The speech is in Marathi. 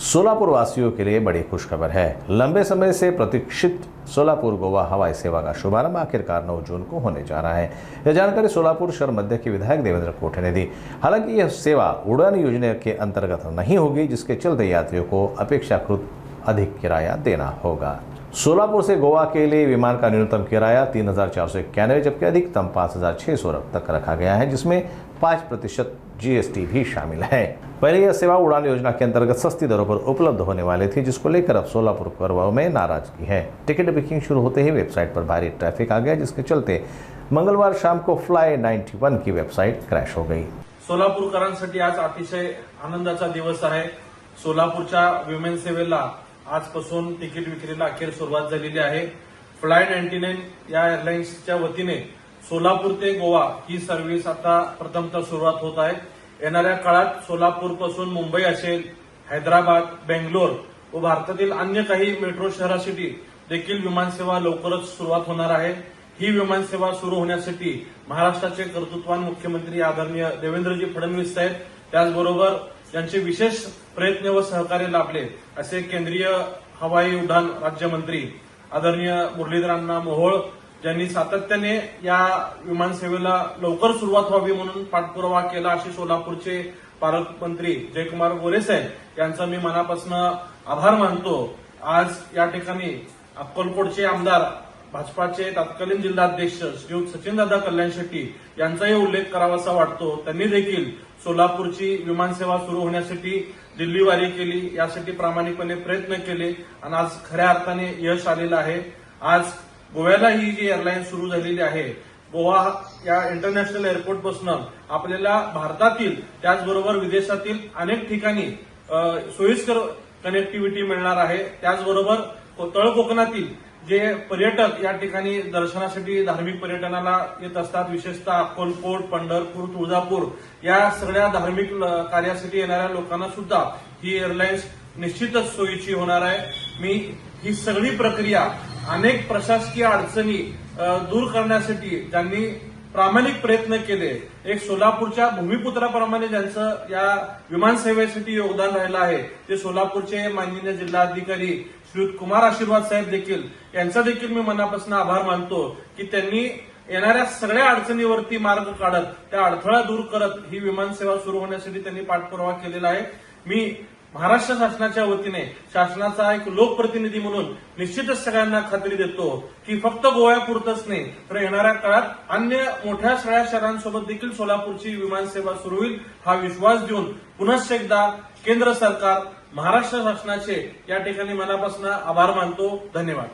सोलापुर वासियों के लिए बड़ी खुशखबर है। लंबे समय से प्रतीक्षित सोलापुर गोवा हवाई सेवा का शुभारंभ आखिरकार 9 जून को होने जा रहा है। यह जानकारी सोलापुर शहर मध्य के विधायक देवेंद्र कोठे ने दी। हालांकि यह सेवा उड़ान योजना के अंतर्गत नहीं होगी, जिसके चलते यात्रियों को अपेक्षाकृत अधिक किराया देना होगा। सोलापुर से गोवा के लिए विमान का न्यूनतम किराया 3,491, जबकि अधिकतम 5,600 तक रखा गया है, जिसमें 5% GST भी शामिल है। पहले यह सेवा उड़ान योजना के अंतर्गत सस्ती दरों पर उपलब्ध होने वाली थी, जिसको लेकर अब सोलापुर पर्वों में नाराजगी है। टिकट बुकिंग शुरू होते ही वेबसाइट पर भारी ट्रैफिक आ गया, जिसके चलते मंगलवार शाम को फ्लाय 91 की वेबसाइट क्रैश हो गई। सोलापूरकरांसाठी आज अतिशय आनंदाचा दिवस आहे। सोलापूरच्या विमान सेवेला आजपासून तिकीट विक्रीला अखेर सुरुवात झालेली आहे। फ्लाय 99 या एअरलाइन्सच्या वतीने सोलापूर ते गोवा ही सर्व्हिस आता प्रथमतः सुरुवात होत आहे। येणाऱ्या काळात सोलापूरपासून मुंबई असेल, हैदराबाद, बेंगलोर व भारतातील अन्य काही मेट्रो शहरासाठी देखील विमानसेवा लवकरच सुरुवात होणार आहे। ही विमानसेवा सुरू होण्यासाठी महाराष्ट्राचे कर्तृत्वान मुख्यमंत्री आदरणीय देवेंद्रजी फडणवीस साहेब, त्याचबरोबर यांचे विशेष प्रयत्न व सहकार्य लाभले असे केंद्रीय हवाई उड्डाण राज्यमंत्री आदरणीय मुरलीधरांना मोहोळ, ज्यांनी सातत्याने या विमानसेवेला लवकर सुरुवात व्हावी म्हणून पाठपुरावा केला, असे सोलापूरचे पालकमंत्री जयकुमार गोरे साहेब यांचा मी मनापासून आभार मानतो। आज या ठिकाणी अक्कलकोटचे आमदार भाजपाचे तत्कालीन जिल्हाध्यक्ष श्रीयुत सचिनदादा कल्याण शेट्टी यांचाही उल्लेख करावासा वाटतो। त्यांनी देखील सोलापूरची विमानसेवा सुरू होण्यासाठी दिल्लीवारी केली, यासाठी प्रामाणिकपणे प्रयत्न केले आणि आज खऱ्या अर्थाने यश आलेलं आहे। आज गोव्याला ही जी एअरलाईन सुरू झालेली आहे, गोवा या इंटरनॅशनल एअरपोर्ट पासून आपल्याला भारतातील त्याचबरोबर विदेशातील अनेक ठिकाणी सोयीस्कर कनेक्टिव्हिटी मिळणार आहे। त्याचबरोबर तळ कोकणातील जे पर्यटक या ठिकाणी दर्शनासाठी धार्मिक पर्यटनाला येत असतात, विशेषतः अक्कलकोट, पंढरपूर, तुळजापूर या सगळ्या धार्मिक कार्यासाठी येणाऱ्या लोकांना सुद्धा ही एअरलाइन्स निश्चितच सोयीची होणार आहे। मी ही सगळी प्रक्रिया अनेक प्रशासकीय अडचणी दूर करण्यासाठी ज्यांनी प्रामाणिक प्रयत्न केले, एक सोलापूरच्या भूमिपुत्राप्रमाणे ज्यांचं या विमानसेवेसाठी योगदान राहिलं आहे, ते सोलापूरचे माननीय जिल्हाधिकारी श्रीयुत कुमार आशीर्वाद साहेब देखील यांचा देखील मी मनापासून आभार मानतो की त्यांनी येणाऱ्या सगळ्या अडचणीवरती मार्ग काढत, त्या अडथळा दूर करत ही विमानसेवा सुरू होण्यासाठी त्यांनी पाठपुरावा केलेला आहे। मी महाराष्ट्र शासनाच्या वतीने शासनाचा एक लोकप्रतिनिधी म्हणून निश्चितच सगळ्यांना खात्री देतो की फक्त गोव्यापुरतच नाही, तर येणाऱ्या काळात अन्य मोठ्या सगळ्या शहरांसोबत देखील सोलापूरची विमानसेवा सुरू होईल, हा विश्वास देऊन पुनश्च एकदा केंद्र सरकार, महाराष्ट्र शासनाचे या ठिकाणी मनापासून आभार मानतो। धन्यवाद।